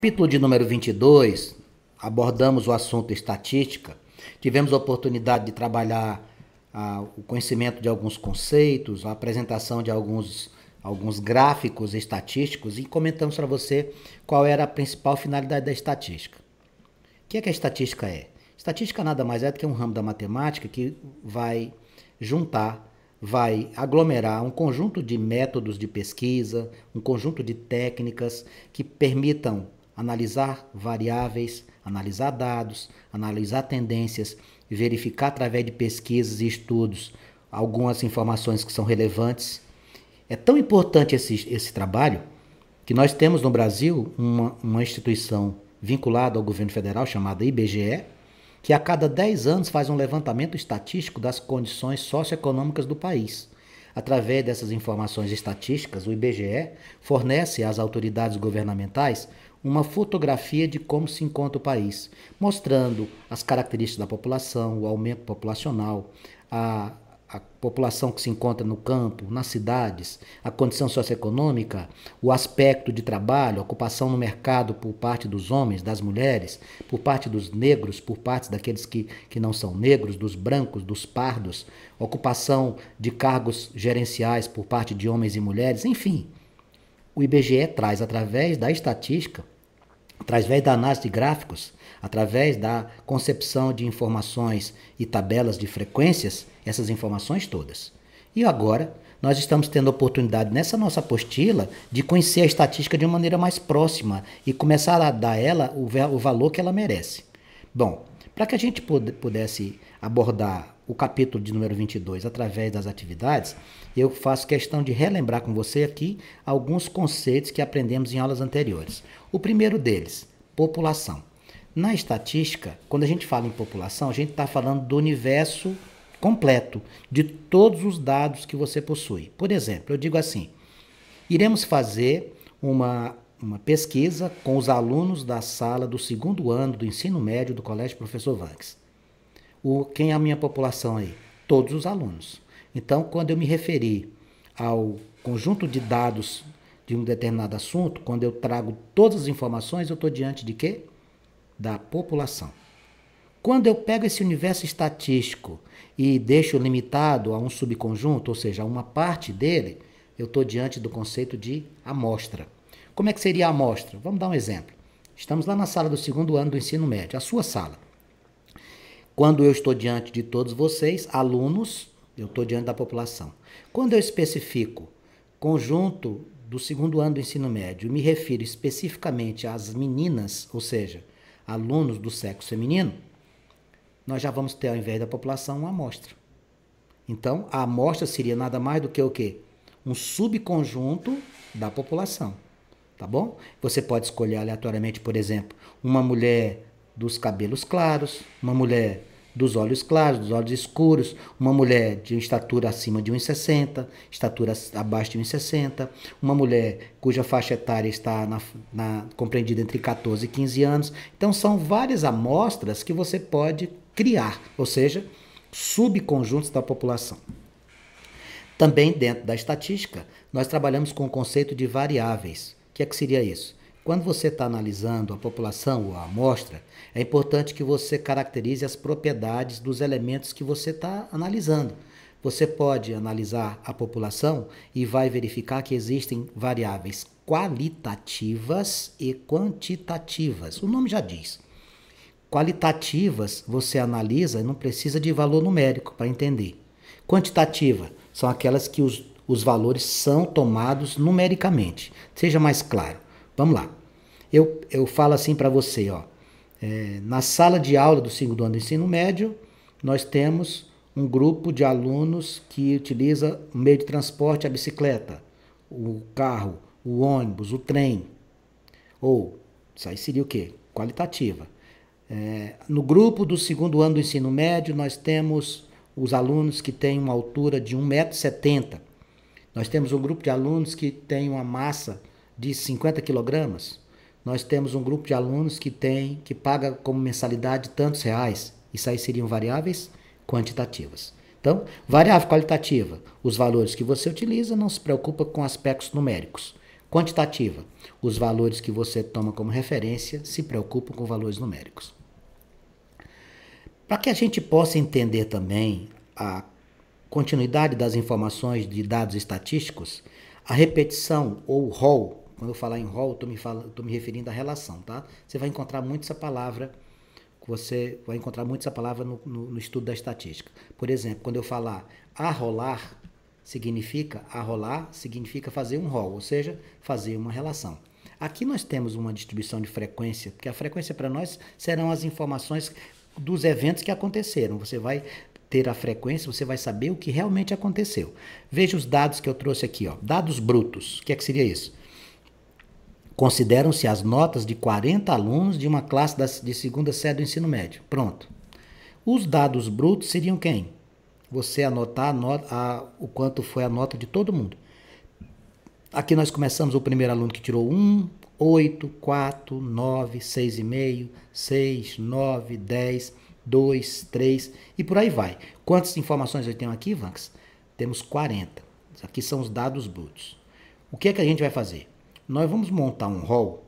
Capítulo de número 22, abordamos o assunto estatística. Tivemos a oportunidade de trabalhar o conhecimento de alguns conceitos, a apresentação de alguns gráficos estatísticos e comentamos para você qual era a principal finalidade da estatística. O que é que a estatística é? Estatística nada mais é do que um ramo da matemática que vai juntar, vai aglomerar um conjunto de métodos de pesquisa, um conjunto de técnicas que permitam analisar variáveis, analisar dados, analisar tendências, verificar através de pesquisas e estudos algumas informações que são relevantes. É tão importante esse trabalho que nós temos no Brasil uma instituição vinculada ao governo federal chamada IBGE, que a cada 10 anos faz um levantamento estatístico das condições socioeconômicas do país. Através dessas informações estatísticas, o IBGE fornece às autoridades governamentais uma fotografia de como se encontra o país, mostrando as características da população, o aumento populacional, a população que se encontra no campo, nas cidades, a condição socioeconômica, o aspecto de trabalho, a ocupação no mercado por parte dos homens, das mulheres, por parte dos negros, por parte daqueles que não são negros, dos brancos, dos pardos, ocupação de cargos gerenciais por parte de homens e mulheres, enfim. O IBGE traz, através da estatística, através da análise de gráficos, através da concepção de informações e tabelas de frequências, essas informações todas. E agora, nós estamos tendo a oportunidade, nessa nossa apostila, de conhecer a estatística de uma maneira mais próxima e começar a dar a ela o valor que ela merece. Bom, para que a gente pudesse abordar o capítulo de número 22 através das atividades, eu faço questão de relembrar com você aqui alguns conceitos que aprendemos em aulas anteriores. O primeiro deles, população. Na estatística, quando a gente fala em população, a gente está falando do universo completo, de todos os dados que você possui. Por exemplo, eu digo assim, iremos fazer uma pesquisa com os alunos da sala do 2º ano do ensino médio do Colégio Professor Vanques. Quem é a minha população aí? Todos os alunos. Então, quando eu me referi ao conjunto de dados de um determinado assunto, quando eu trago todas as informações, eu estou diante de quê? Da população. Quando eu pego esse universo estatístico e deixo limitado a um subconjunto, ou seja, a uma parte dele, eu estou diante do conceito de amostra. Como é que seria a amostra? Vamos dar um exemplo. Estamos lá na sala do 2º ano do ensino médio, a sua sala. Quando eu estou diante de todos vocês, alunos, eu estou diante da população. Quando eu especifico conjunto do 2º ano do ensino médio, me refiro especificamente às meninas, ou seja, alunos do sexo feminino, nós já vamos ter, ao invés da população, uma amostra. Então, a amostra seria nada mais do que o quê? Um subconjunto da população, tá bom? Você pode escolher aleatoriamente, por exemplo, uma mulher dos cabelos claros, uma mulher dos olhos claros, dos olhos escuros, uma mulher de estatura acima de 1,60, estatura abaixo de 1,60, uma mulher cuja faixa etária está compreendida entre 14 e 15 anos. Então, são várias amostras que você pode criar, ou seja, subconjuntos da população. Também dentro da estatística, nós trabalhamos com o conceito de variáveis. O que seria isso? Quando você está analisando a população ou a amostra, é importante que você caracterize as propriedades dos elementos que você está analisando. Você pode analisar a população e vai verificar que existem variáveis qualitativas e quantitativas. O nome já diz. Qualitativas você analisa e não precisa de valor numérico para entender. Quantitativa são aquelas que os valores são tomados numericamente. Seja mais claro. Vamos lá. Eu falo assim para você, ó. Na sala de aula do 2º ano do ensino médio, nós temos um grupo de alunos que utiliza o meio de transporte, a bicicleta, o carro, o ônibus, o trem. Ou, isso aí seria o quê? Qualitativa. No grupo do 2º ano do ensino médio, nós temos os alunos que têm uma altura de 1,70 m. Nós temos um grupo de alunos que tem uma massa de 50 quilogramas. Nós temos um grupo de alunos que paga como mensalidade tantos reais. Isso aí seriam variáveis quantitativas. Então, variável qualitativa, os valores que você utiliza, não se preocupa com aspectos numéricos. Quantitativa. Os valores que você toma como referência se preocupam com valores numéricos. Para que a gente possa entender também a continuidade das informações de dados estatísticos, a repetição ou rol, quando eu falar em rol, estou me referindo à relação, tá? Você vai encontrar muito essa palavra, no estudo da estatística. Por exemplo, quando eu falar arrolar significa fazer um rol, ou seja, fazer uma relação. Aqui nós temos uma distribuição de frequência, porque a frequência para nós serão as informações dos eventos que aconteceram. Você vai ter a frequência, você vai saber o que realmente aconteceu. Veja os dados que eu trouxe aqui, ó. Dados brutos. O que seria isso? Consideram-se as notas de 40 alunos de uma classe de segunda série do ensino médio. Pronto. Os dados brutos seriam quem? Você anotar o quanto foi a nota de todo mundo. Aqui nós começamos o primeiro aluno que tirou 1, 8, 4, 9, 6,5, 6, 9, 10, 2, 3 e por aí vai. Quantas informações eu tenho aqui, Vanks? Temos 40. Aqui são os dados brutos. O que é que a gente vai fazer? Nós vamos montar um rol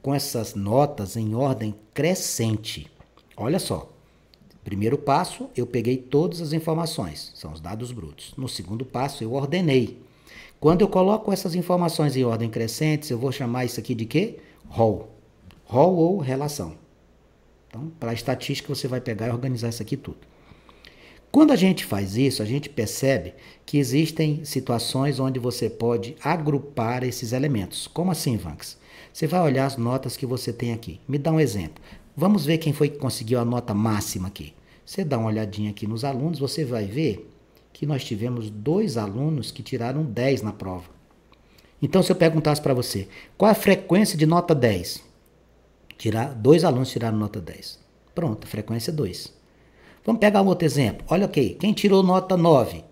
com essas notas em ordem crescente. Olha só. Primeiro passo, eu peguei todas as informações, são os dados brutos. No segundo passo, eu ordenei. Quando eu coloco essas informações em ordem crescente, eu vou chamar isso aqui de quê? Rol. Rol ou relação. Então, para a estatística, você vai pegar e organizar isso aqui tudo. Quando a gente faz isso, a gente percebe que existem situações onde você pode agrupar esses elementos. Como assim, Vanks? Você vai olhar as notas que você tem aqui. Me dá um exemplo. Vamos ver quem foi que conseguiu a nota máxima aqui. Você dá uma olhadinha aqui nos alunos, você vai ver que nós tivemos 2 alunos que tiraram 10 na prova. Então, se eu perguntasse para você, qual a frequência de nota 10? 2 alunos tiraram nota 10. Pronto, a frequência é 2. Vamos pegar um outro exemplo. Olha aqui, quem tirou nota 9?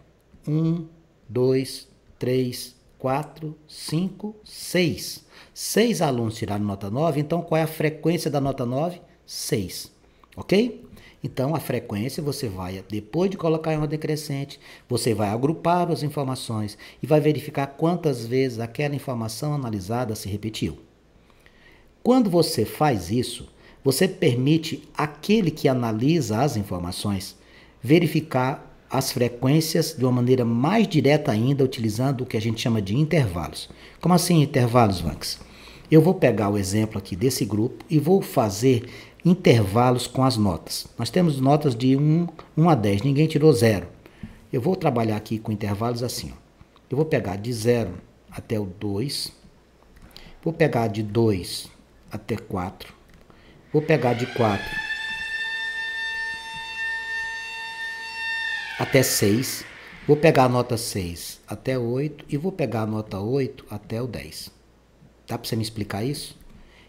1, 2, 3, 4, 5, 6. 6 alunos tiraram nota 9, então qual é a frequência da nota 9? 6. Ok? Então, a frequência você vai, depois de colocar em ordem crescente, você vai agrupar as informações e vai verificar quantas vezes aquela informação analisada se repetiu. Quando você faz isso, você permite àquele que analisa as informações verificar as frequências de uma maneira mais direta ainda, utilizando o que a gente chama de intervalos. Como assim intervalos, Vanks? Eu vou pegar o exemplo aqui desse grupo e vou fazer intervalos com as notas. Nós temos notas de 1 a 10, ninguém tirou 0. Eu vou trabalhar aqui com intervalos assim. Ó. Eu vou pegar de 0 até o 2, vou pegar de 2 até 4, vou pegar de 4 até 6, vou pegar a nota 6 até 8 e vou pegar a nota 8 até o 10. Dá para você me explicar isso?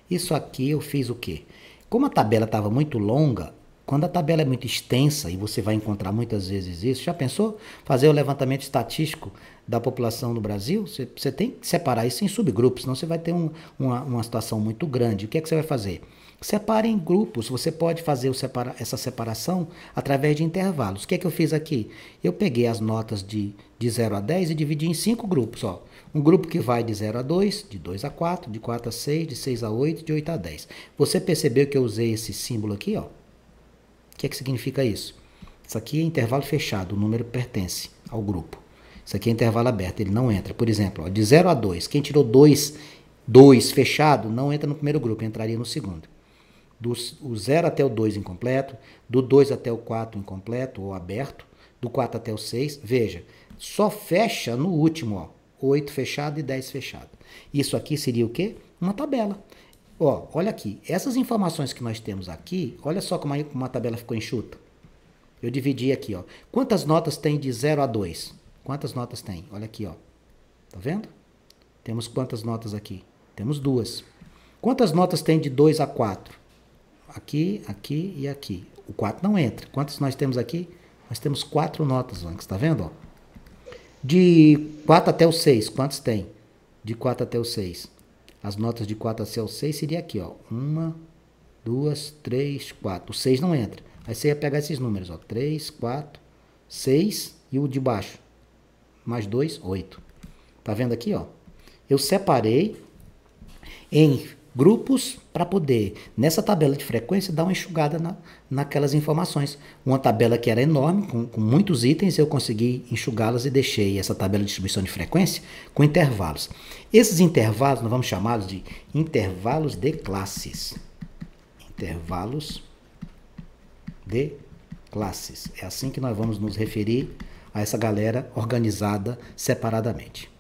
Isso aqui eu fiz o quê? Como a tabela estava muito longa, quando a tabela é muito extensa, e você vai encontrar muitas vezes isso, já pensou? Fazer o levantamento estatístico da população no Brasil? Você tem que separar isso em subgrupos, senão você vai ter uma situação muito grande. O que é que você vai fazer? Separe em grupos, você pode fazer essa separação através de intervalos. O que é que eu fiz aqui? Eu peguei as notas de 0 a 10 e dividi em 5 grupos. Ó. Um grupo que vai de 0 a 2, de 2 a 4, de 4 a 6, de 6 a 8, de 8 a 10. Você percebeu que eu usei esse símbolo aqui? Ó? O que é que significa isso? Isso aqui é intervalo fechado, o número pertence ao grupo. Isso aqui é intervalo aberto, ele não entra. Por exemplo, ó, de 0 a 2, quem tirou 2 fechado, não entra no primeiro grupo, entraria no segundo. Do 0 até o 2 incompleto, do 2 até o 4 incompleto ou aberto, do 4 até o 6, veja, só fecha no último, ó, 8 fechado e 10 fechado. Isso aqui seria o quê? Uma tabela. Ó, olha aqui, essas informações que nós temos aqui, olha só como a tabela ficou enxuta. Eu dividi aqui, ó. Quantas notas tem de 0 a 2? Quantas notas tem? Olha aqui, ó. Tá vendo? Temos quantas notas aqui? Temos 2. Quantas notas tem de 2 a 4? Aqui, aqui e aqui. O 4 não entra. Quantas nós temos aqui? Nós temos 4 notas, Vanks, tá vendo? Ó? De 4 até o 6, quantos tem? De 4 até o 6. As notas de 4 até o 6 seria aqui, ó. 1, 2, 3, 4. O 6 não entra. Aí você ia pegar esses números, ó. 3, 4, 6 e o de baixo. Mais 2, 8. Tá vendo aqui, ó? Eu separei em grupos para poder, nessa tabela de frequência, dar uma enxugada naquelas informações. Uma tabela que era enorme, com muitos itens, eu consegui enxugá-las e deixei essa tabela de distribuição de frequência com intervalos. Esses intervalos, nós vamos chamá-los de intervalos de classes. Intervalos de classes. É assim que nós vamos nos referir a essa galera organizada separadamente.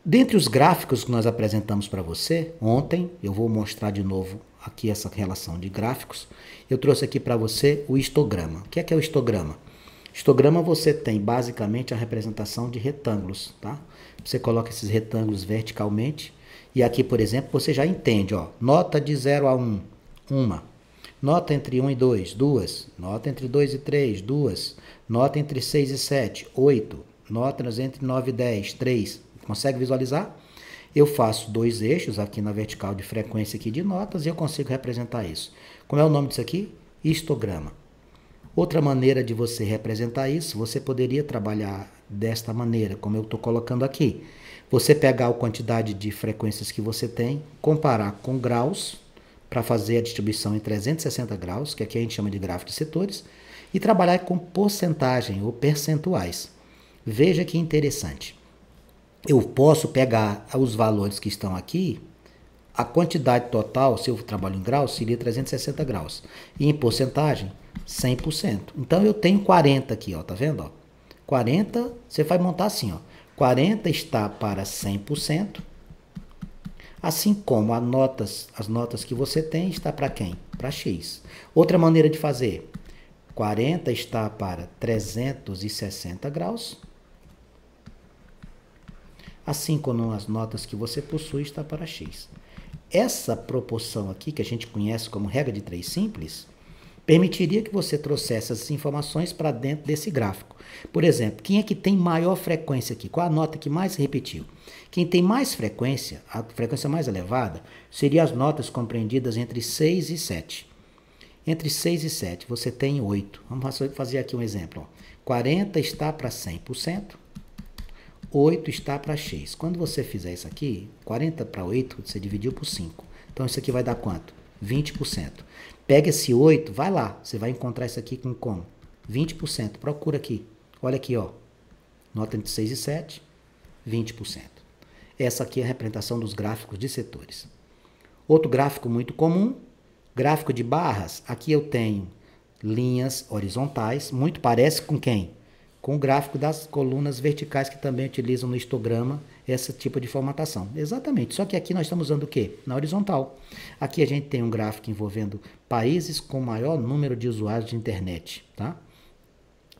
Dentre os gráficos que nós apresentamos para você ontem, eu vou mostrar de novo aqui essa relação de gráficos. Eu trouxe aqui para você o histograma. O que é o histograma? Histograma você tem basicamente a representação de retângulos, tá? Você coloca esses retângulos verticalmente e aqui, por exemplo, você já entende, ó, nota de 0 a 1, 1. Nota entre 1 e 2, 2. Nota entre 2 e 3, 2. Nota entre 6 e 7, 8. Notas entre 9 e 10, 3. Consegue visualizar? Eu faço dois eixos aqui na vertical de frequência aqui de notas e eu consigo representar isso. Como é o nome disso aqui? Histograma. Outra maneira de você representar isso, você poderia trabalhar desta maneira, como eu estou colocando aqui. Você pegar a quantidade de frequências que você tem, comparar com graus, para fazer a distribuição em 360 graus, que aqui a gente chama de gráfico de setores, e trabalhar com porcentagem ou percentuais. Veja que interessante. Eu posso pegar os valores que estão aqui, a quantidade total, se eu trabalho em graus, seria 360 graus. E em porcentagem, 100%. Então eu tenho 40 aqui, ó, tá vendo? Ó? 40, você vai montar assim, ó. 40 está para 100%, assim como as notas que você tem está para quem? Para X. Outra maneira de fazer, 40 está para 360 graus, assim como as notas que você possui está para X. Essa proporção aqui, que a gente conhece como regra de 3 simples, permitiria que você trouxesse essas informações para dentro desse gráfico. Por exemplo, quem é que tem maior frequência aqui? Qual a nota que mais se repetiu? Quem tem mais frequência, a frequência mais elevada, seriam as notas compreendidas entre 6 e 7. Entre 6 e 7, você tem 8. Vamos fazer aqui um exemplo. Ó. 40 está para 100%. 8 está para X. Quando você fizer isso aqui, 40 para 8, você dividiu por 5. Então, isso aqui vai dar quanto? 20%. Pega esse 8, vai lá. Você vai encontrar isso aqui com como? 20%. Procura aqui. Olha aqui, ó. Nota entre 6 e 7, 20%. Essa aqui é a representação dos gráficos de setores. Outro gráfico muito comum, gráfico de barras. Aqui eu tenho linhas horizontais. Muito parece com quem? Com o gráfico das colunas verticais que também utilizam no histograma esse tipo de formatação. Exatamente, só que aqui nós estamos usando o quê? Na horizontal. Aqui a gente tem um gráfico envolvendo países com maior número de usuários de internet, tá?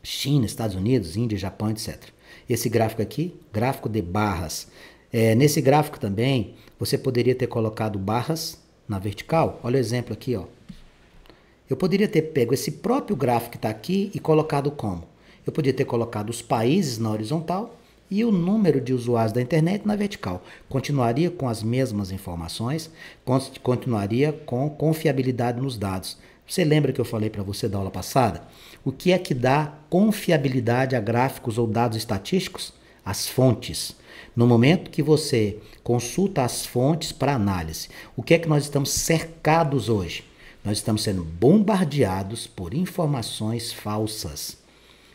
China, Estados Unidos, Índia, Japão, etc. Esse gráfico aqui, gráfico de barras. Nesse gráfico também, você poderia ter colocado barras na vertical. Olha o exemplo aqui, ó. Eu poderia ter pego esse próprio gráfico que está aqui e colocado como? Eu podia ter colocado os países na horizontal e o número de usuários da internet na vertical. Continuaria com as mesmas informações, continuaria com confiabilidade nos dados. Você lembra que eu falei para você da aula passada? O que é que dá confiabilidade a gráficos ou dados estatísticos? As fontes. No momento que você consulta as fontes para análise, o que é que nós estamos cercados hoje? Nós estamos sendo bombardeados por informações falsas.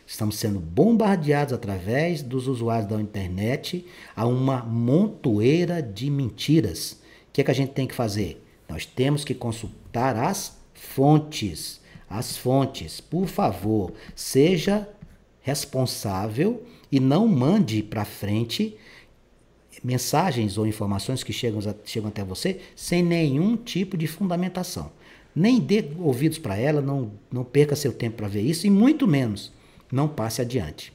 Estamos sendo bombardeados através dos usuários da internet a uma montoeira de mentiras. O que é que a gente tem que fazer? Nós temos que consultar as fontes. As fontes, por favor, seja responsável e não mande para frente mensagens ou informações que chegam até você sem nenhum tipo de fundamentação. Nem dê ouvidos para ela, não perca seu tempo para ver isso e muito menos não passe adiante.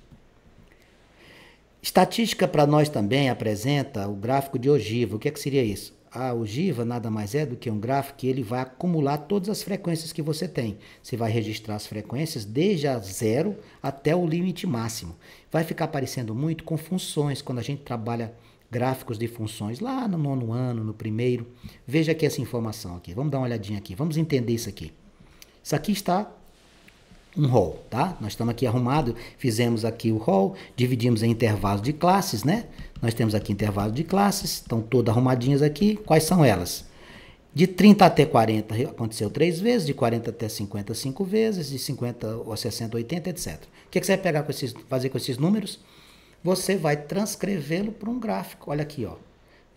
Estatística para nós também apresenta o gráfico de ogiva. O que é que seria isso? A ogiva nada mais é do que um gráfico que ele vai acumular todas as frequências que você tem. Você vai registrar as frequências desde a 0 até o limite máximo. Vai ficar parecendo muito com funções, quando a gente trabalha gráficos de funções lá no 9º ano, no primeiro. Veja aqui essa informação aqui. Vamos dar uma olhadinha aqui. Vamos entender isso aqui. Isso aqui está um hall, tá? Nós estamos aqui arrumados, fizemos aqui o hall, dividimos em intervalos de classes, né? Nós temos aqui intervalos de classes, estão todas arrumadinhas aqui. Quais são elas? De 30 até 40 aconteceu 3 vezes, de 40 até 50, 5 vezes, de 50 a 60, 80, etc. O que você vai pegar fazer com esses números? Você vai transcrevê-lo para um gráfico. Olha aqui, ó.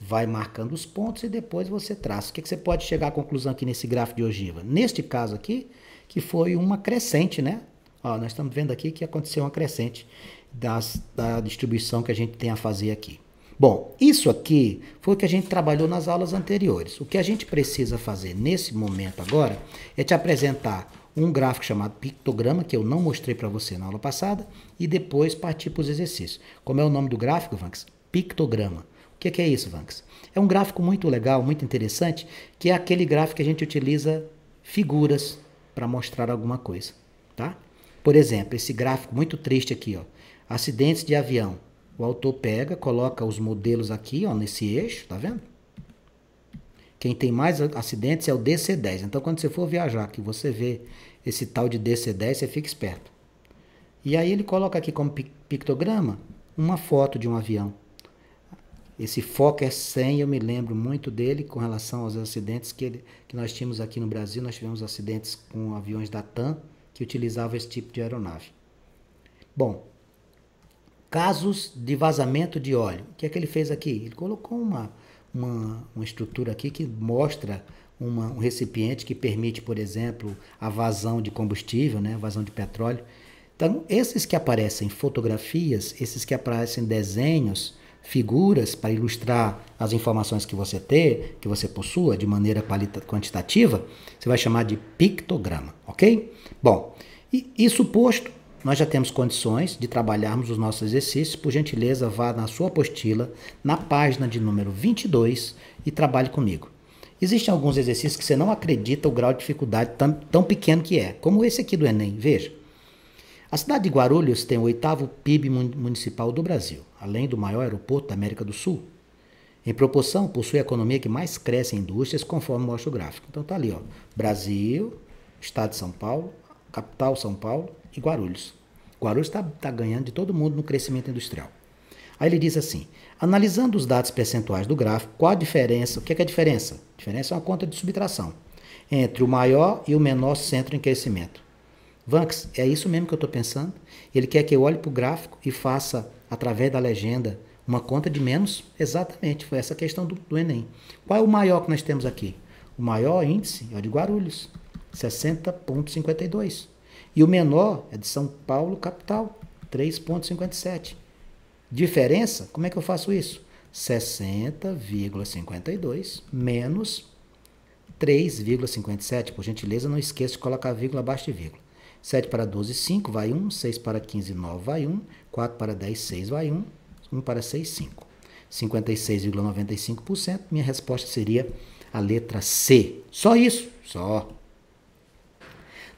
Vai marcando os pontos e depois você traça. O que você pode chegar à conclusão aqui nesse gráfico de ogiva? Neste caso aqui, que foi uma crescente, né? Ó, nós estamos vendo aqui que aconteceu uma crescente da distribuição que a gente tem a fazer aqui. Bom, isso aqui foi o que a gente trabalhou nas aulas anteriores. O que a gente precisa fazer nesse momento agora é te apresentar um gráfico chamado pictograma, que eu não mostrei para você na aula passada, e depois partir para os exercícios. Como é o nome do gráfico, Vanks? Pictograma. O que é isso, Vanks? É um gráfico muito legal, muito interessante, que é aquele gráfico que a gente utiliza figuras para mostrar alguma coisa, tá? Por exemplo, esse gráfico muito triste aqui, ó, acidentes de avião. O autor pega, coloca os modelos aqui, ó, nesse eixo, tá vendo? Quem tem mais acidentes é o DC-10. Então, quando você for viajar, que você vê esse tal de DC-10, você fica esperto. E aí ele coloca aqui como pictograma uma foto de um avião. Esse Fokker 100, eu me lembro muito dele com relação aos acidentes que nós tínhamos aqui no Brasil. Nós tivemos acidentes com aviões da TAM que utilizavam esse tipo de aeronave. Bom, casos de vazamento de óleo. O que é que ele fez aqui? Ele colocou uma estrutura aqui que mostra um recipiente que permite, por exemplo, a vazão de combustível, né? Vazão de petróleo. Então, esses que aparecem fotografias, esses que aparecem desenhos, figuras para ilustrar as informações que você possua de maneira quantitativa, você vai chamar de pictograma, ok? Bom, e isso posto, nós já temos condições de trabalharmos os nossos exercícios. Por gentileza, vá na sua apostila, na página de número 22 e trabalhe comigo. Existem alguns exercícios que você não acredita o grau de dificuldade tão pequeno que é, como esse aqui do Enem. Veja, a cidade de Guarulhos tem o 8º PIB municipal do Brasil, além do maior aeroporto da América do Sul. Em proporção, possui a economia que mais cresce em indústrias, conforme mostra o gráfico. Então tá ali, ó, Brasil, Estado de São Paulo, capital São Paulo e Guarulhos. Guarulhos está ganhando de todo mundo no crescimento industrial. Aí ele diz assim, analisando os dados percentuais do gráfico, qual a diferença? O que é a diferença? A diferença é uma conta de subtração entre o maior e o menor centro em crescimento. Vanks, é isso mesmo que eu estou pensando? Ele quer que eu olhe para o gráfico e faça, através da legenda, uma conta de menos? Exatamente, foi essa a questão do Enem. Qual é o maior que nós temos aqui? O maior índice é o de Guarulhos, 60,52. E o menor é de São Paulo, capital, 3,57. Diferença? Como é que eu faço isso? 60,52 menos 3,57. Por gentileza, não esqueça de colocar vírgula abaixo de vírgula. 7 para 12, 5, vai 1. 6 para 15, 9, vai 1. 4 para 10, 6, vai 1. 1 para 6, 5. 56,95%. Minha resposta seria a letra C. Só isso? Só.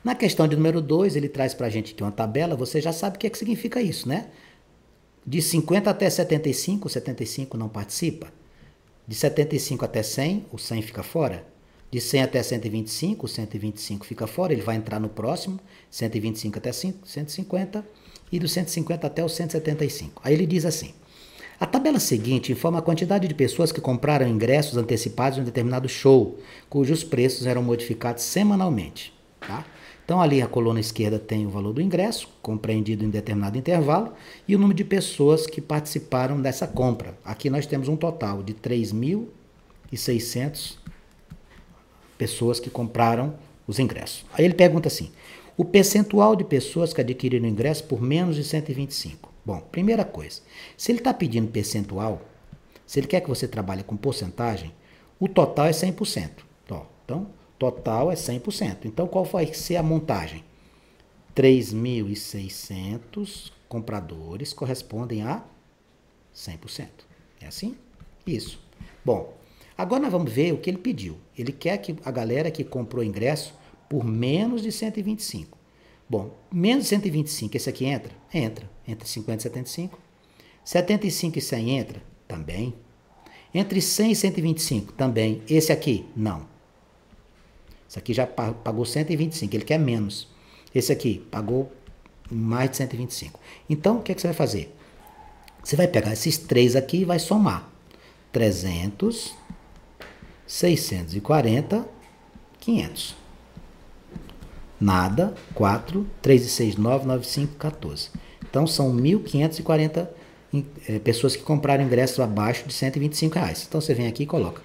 Na questão de número 2, ele traz para a gente aqui uma tabela. Você já sabe o que significa isso, né? De 50 até 75, o 75 não participa. De 75 até 100, o 100 fica fora. De 100 até 125, o 125 fica fora, ele vai entrar no próximo, 125 até 150, e do 150 até o 175. Aí ele diz assim, a tabela seguinte informa a quantidade de pessoas que compraram ingressos antecipados em um determinado show, cujos preços eram modificados semanalmente. Tá? Então, ali a coluna esquerda tem o valor do ingresso, compreendido em determinado intervalo, e o número de pessoas que participaram dessa compra. Aqui nós temos um total de 3.600 pessoas que compraram os ingressos. Aí ele pergunta assim, o percentual de pessoas que adquiriram ingresso por menos de 125. Bom, primeira coisa, se ele está pedindo percentual, se ele quer que você trabalhe com porcentagem, o total é 100%. Então, total é 100%. Então, qual vai ser a montagem? 3.600 compradores correspondem a 100%. É assim? Isso. Bom, agora nós vamos ver o que ele pediu. Ele quer que a galera que comprou ingresso por menos de 125. Bom, menos de 125, esse aqui entra? Entra. Entre 50 e 75. 75 e 100 entra? Também. Entre 100 e 125? Também. Esse aqui? Não. Esse aqui já pagou 125, ele quer menos. Esse aqui pagou mais de 125. Então, o que, é que você vai fazer? Você vai pegar esses três aqui e vai somar. 300, 640, 500. Nada, 4, 3 e 6, 9, 9, 5, 14. Então, são 1.540 pessoas que compraram ingressos abaixo de R$125. Então, você vem aqui e coloca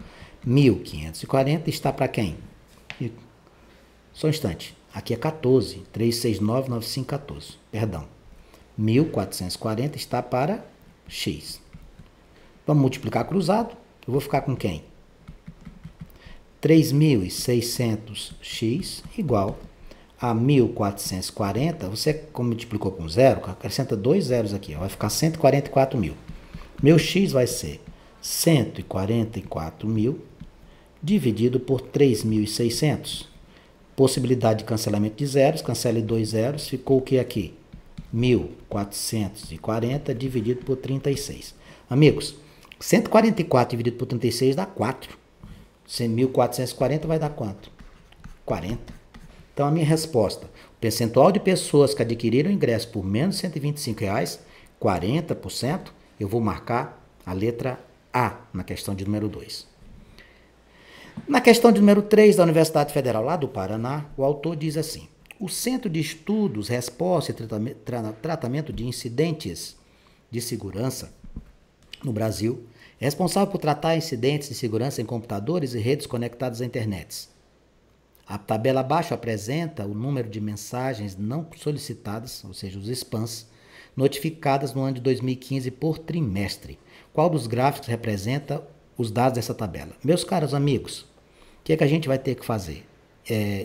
1.540 está para quem? Só um instante. Aqui é 14. 3, 6, 9, 9, 5, 14. Perdão. 1.440 está para X. Vamos multiplicar cruzado. Eu vou ficar com quem? 3.600x igual a 1.440. Você, como multiplicou com zero, acrescenta 2 zeros aqui. Vai ficar 144.000. Meu x vai ser 144.000 dividido por 3.600. Possibilidade de cancelamento de zeros. Cancele 2 zeros. Ficou o que aqui? 1.440 dividido por 36. Amigos, 144 dividido por 36 dá 4. 1.440 vai dar quanto? 40. Então, a minha resposta, o percentual de pessoas que adquiriram ingresso por menos de R$125, 40%, eu vou marcar a letra A na questão de número 2. Na questão de número 3 da Universidade Federal lá do Paraná, o autor diz assim: o Centro de Estudos, Resposta e Tratamento de Incidentes de Segurança no Brasil é responsável por tratar incidentes de segurança em computadores e redes conectadas à internet. A tabela abaixo apresenta o número de mensagens não solicitadas, ou seja, os spams, notificadas no ano de 2015 por trimestre. Qual dos gráficos representa os dados dessa tabela? Meus caros amigos, o que é que a gente vai ter que fazer?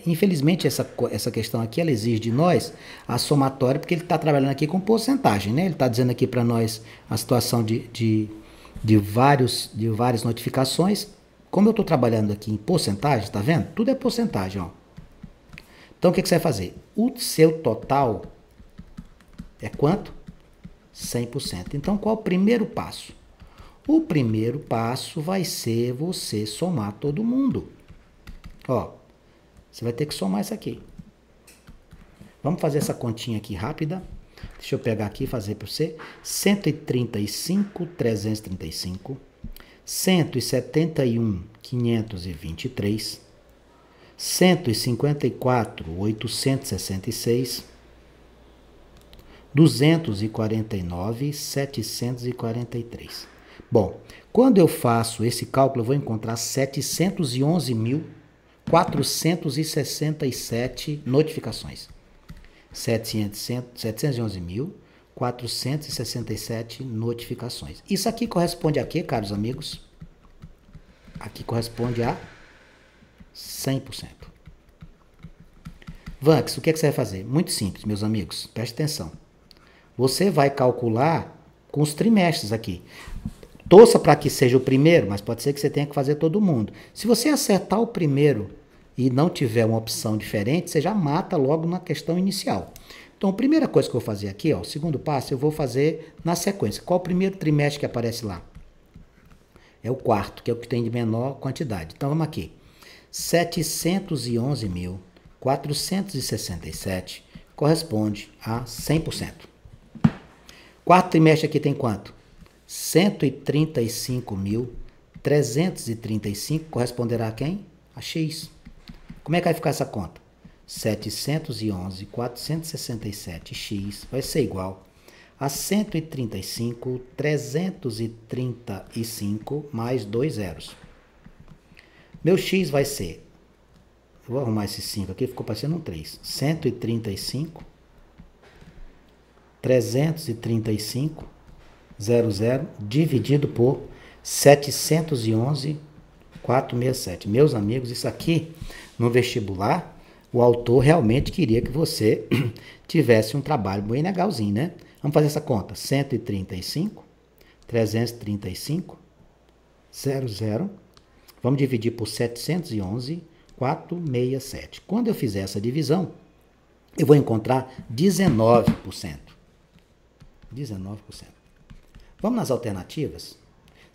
Infelizmente, essa questão aqui, ela exige de nós a somatória, porque ele está trabalhando aqui com porcentagem, né? Ele está dizendo aqui para nós a situação de várias notificações. Como eu estou trabalhando aqui em porcentagem, tá vendo? Tudo é porcentagem, ó. Então, o que você vai fazer? O seu total é quanto? 100%. Então, qual é o primeiro passo? O primeiro passo vai ser você somar todo mundo. Ó, você vai ter que somar isso aqui. Vamos fazer essa continha aqui rápida. Deixa eu pegar aqui e fazer para você. 135, 335. 171, 523. 154, 866. 249, 743. Bom, quando eu faço esse cálculo, eu vou encontrar 711.467 notificações. 711.467 notificações. Isso aqui corresponde a quê, caros amigos? Aqui corresponde a 100%. Vanx, o que você vai fazer? Muito simples, meus amigos. Preste atenção. Você vai calcular com os trimestres aqui. Torça para que seja o primeiro, mas pode ser que você tenha que fazer todo mundo. Se você acertar o primeiro e não tiver uma opção diferente, você já mata logo na questão inicial. Então, a primeira coisa que eu vou fazer aqui, ó, o segundo passo, eu vou fazer na sequência. Qual o primeiro trimestre que aparece lá? É o quarto, que é o que tem de menor quantidade. Então, vamos aqui. 711.467 corresponde a 100%. Quarto trimestre aqui tem quanto? 135.335 corresponderá a quem? A X. Como é que vai ficar essa conta? 711.467x vai ser igual a 135.335 mais 2 zeros. Meu x vai ser, eu vou arrumar esse 5 aqui, ficou parecendo um 3. 135.335 00 dividido por 711.467. Meus amigos, isso aqui no vestibular, o autor realmente queria que você tivesse um trabalho bem legalzinho, né? Vamos fazer essa conta. 135.335 00. Vamos dividir por 711.467. Quando eu fizer essa divisão, eu vou encontrar 19%. 19%. Vamos nas alternativas?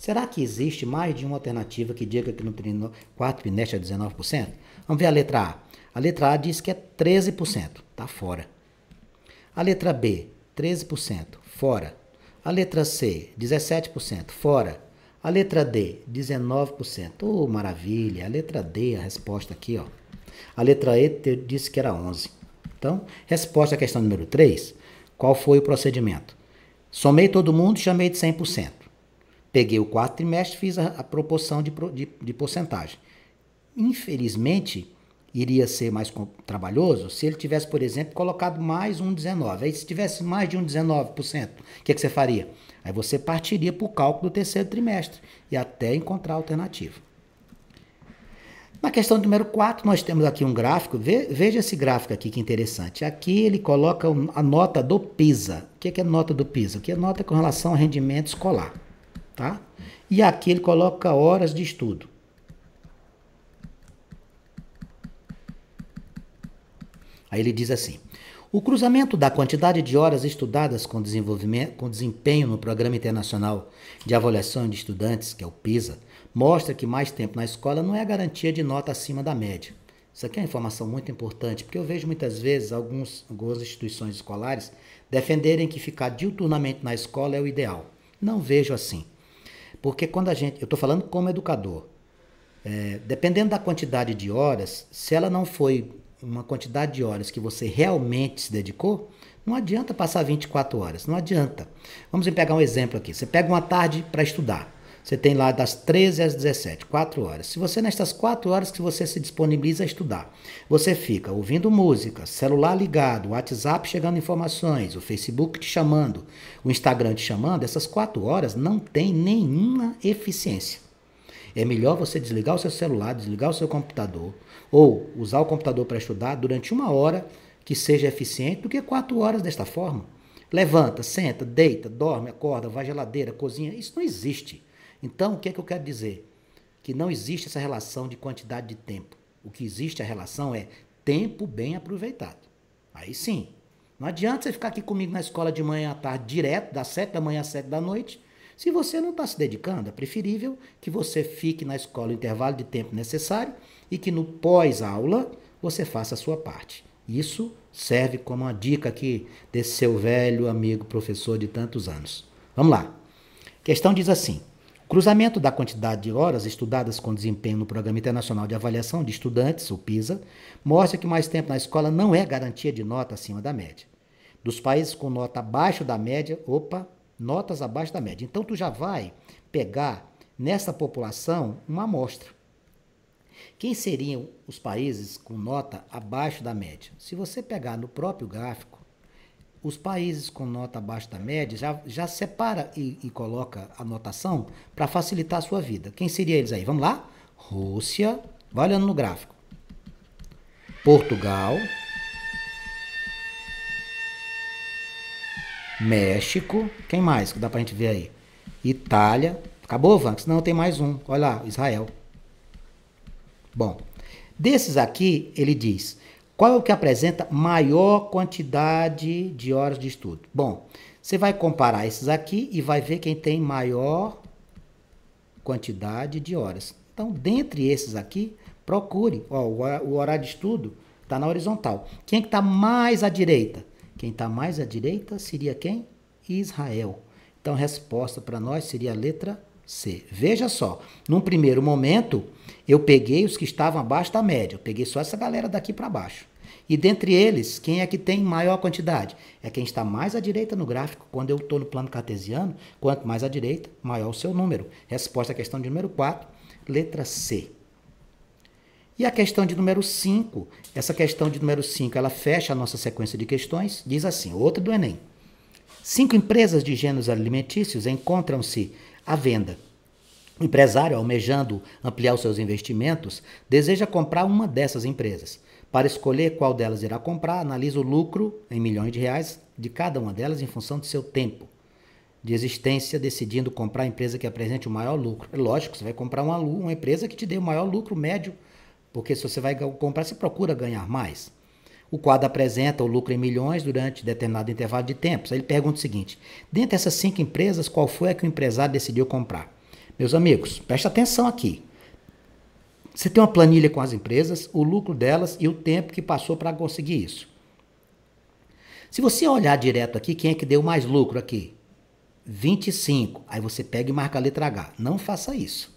Será que existe mais de uma alternativa que diga que no quarto trimestre é 19%? Vamos ver a letra A. A letra A diz que é 13%, está fora. A letra B, 13%, fora. A letra C, 17%, fora. A letra D, 19%. Oh, maravilha. A letra D, a resposta aqui, ó. A letra E disse que era 11%. Então, resposta à questão número 3. Qual foi o procedimento? Somei todo mundo e chamei de 100%. Peguei o quarto trimestre e fiz a proporção de porcentagem. Infelizmente, iria ser mais trabalhoso se ele tivesse, por exemplo, colocado mais um 19%. Aí, se tivesse mais de um 19%, o que você faria? Aí você partiria para o cálculo do terceiro trimestre e até encontrar a alternativa. Na questão número 4, nós temos aqui um gráfico. Veja esse gráfico aqui, que interessante. Aqui ele coloca a nota do PISA. O que é a nota do PISA? Que é a nota com relação ao rendimento escolar. Tá? E aqui ele coloca horas de estudo. Aí ele diz assim: o cruzamento da quantidade de horas estudadas com desempenho no Programa Internacional de Avaliação de Estudantes, que é o PISA, mostra que mais tempo na escola não é a garantia de nota acima da média. Isso aqui é uma informação muito importante, porque eu vejo muitas vezes algumas instituições escolares defenderem que ficar diuturnamente na escola é o ideal. Não vejo assim. Porque quando eu estou falando como educador, dependendo da quantidade de horas, se ela não foi uma quantidade de horas que você realmente se dedicou, não adianta passar 24 horas, não adianta. Vamos pegar um exemplo aqui. Você pega uma tarde para estudar. Você tem lá das 13 às 17, 4 horas. Se você, nestas 4 horas que você se disponibiliza a estudar, você fica ouvindo música, celular ligado, o WhatsApp chegando informações, o Facebook te chamando, o Instagram te chamando, essas 4 horas não tem nenhuma eficiência. É melhor você desligar o seu celular, desligar o seu computador, ou usar o computador para estudar durante 1 hora que seja eficiente do que 4 horas desta forma. Levanta, senta, deita, dorme, acorda, vai à geladeira, cozinha. Isso não existe. Então, o que é que eu quero dizer? Que não existe essa relação de quantidade de tempo. O que existe a relação é tempo bem aproveitado. Aí sim. Não adianta você ficar aqui comigo na escola de manhã à tarde, direto, das 7 da manhã às 7 da noite, se você não está se dedicando. É preferível que você fique na escola o intervalo de tempo necessário e que no pós-aula você faça a sua parte. Isso serve como uma dica aqui desse seu velho amigo professor de tantos anos. Vamos lá. A questão diz assim: o cruzamento da quantidade de horas estudadas com desempenho no Programa Internacional de Avaliação de Estudantes, o PISA, mostra que mais tempo na escola não é garantia de nota acima da média. Dos países com nota abaixo da média, notas abaixo da média. Então, tu já vai pegar nessa população uma amostra. Quem seriam os países com nota abaixo da média? Se você pegar no próprio gráfico, os países com nota abaixo da média já separa e coloca a notação para facilitar a sua vida. Quem seriam eles aí? Vamos lá? Rússia, vai olhando no gráfico. Portugal, México, quem mais que dá pra gente ver aí? Itália, acabou, Van? Senão tem mais um, olha lá, Israel. Bom, desses aqui, ele diz, qual é o que apresenta maior quantidade de horas de estudo? Bom, você vai comparar esses aqui e vai ver quem tem maior quantidade de horas. Então, dentre esses aqui, procure. Ó, o horário de estudo está na horizontal. Quem é que está mais à direita? Quem está mais à direita seria quem? Israel. Então, a resposta para nós seria a letra C. Veja só, num primeiro momento, eu peguei os que estavam abaixo da média. Eu peguei só essa galera daqui para baixo. E dentre eles, quem é que tem maior quantidade? É quem está mais à direita no gráfico. Quando eu estou no plano cartesiano, quanto mais à direita, maior o seu número. Resposta à questão de número 4, letra C. E a questão de número 5, essa questão de número 5, ela fecha a nossa sequência de questões, diz assim, outra do Enem. 5 empresas de gêneros alimentícios encontram-se à venda. O empresário, almejando ampliar os seus investimentos, deseja comprar uma dessas empresas. Para escolher qual delas irá comprar, analisa o lucro em milhões de reais de cada uma delas em função do seu tempo de existência, decidindo comprar a empresa que apresente o maior lucro. É lógico, você vai comprar uma empresa que te dê o maior lucro médio, porque se você vai comprar, você procura ganhar mais. O quadro apresenta o lucro em milhões durante determinado intervalo de tempo. Aí ele pergunta o seguinte, dentre essas 5 empresas, qual foi a que o empresário decidiu comprar? Meus amigos, preste atenção aqui. Você tem uma planilha com as empresas, o lucro delas e o tempo que passou para conseguir isso. Se você olhar direto aqui, quem é que deu mais lucro aqui? 25. Aí você pega e marca a letra H. Não faça isso.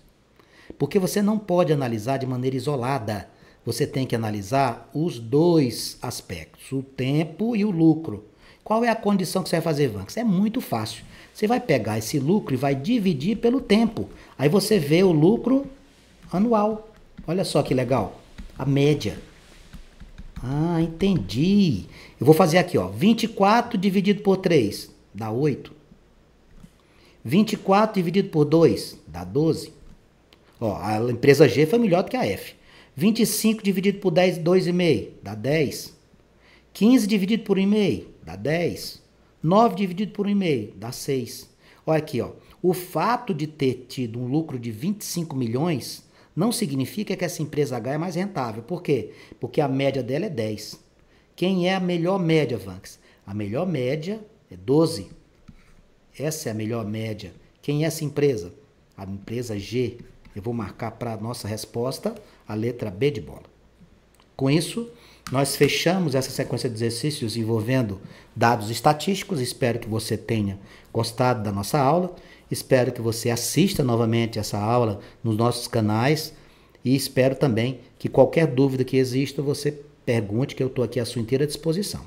Porque você não pode analisar de maneira isolada. Você tem que analisar os dois aspectos, o tempo e o lucro. Qual é a condição que você vai fazer, Vanks? É muito fácil. Você vai pegar esse lucro e vai dividir pelo tempo. Aí você vê o lucro anual. Olha só que legal. A média. Ah, entendi. Eu vou fazer aqui, ó. 24 dividido por 3 dá 8. 24 dividido por 2 dá 12. Ó, a empresa G foi melhor do que a F. 25 dividido por 10, 2,5 dá 10. 15 dividido por 1,5 dá 10. 9 dividido por 1,5 dá 6. Olha aqui, ó. O fato de ter tido um lucro de 25 milhões não significa que essa empresa H é mais rentável. Por quê? Porque a média dela é 10. Quem é a melhor média, Vanks? A melhor média é 12. Essa é a melhor média. Quem é essa empresa? A empresa G. Eu vou marcar para a nossa resposta a letra B de bola. Com isso, nós fechamos essa sequência de exercícios envolvendo dados estatísticos. Espero que você tenha gostado da nossa aula. Espero que você assista novamente essa aula nos nossos canais. E espero também que qualquer dúvida que exista, você pergunte, que eu estou aqui à sua inteira disposição.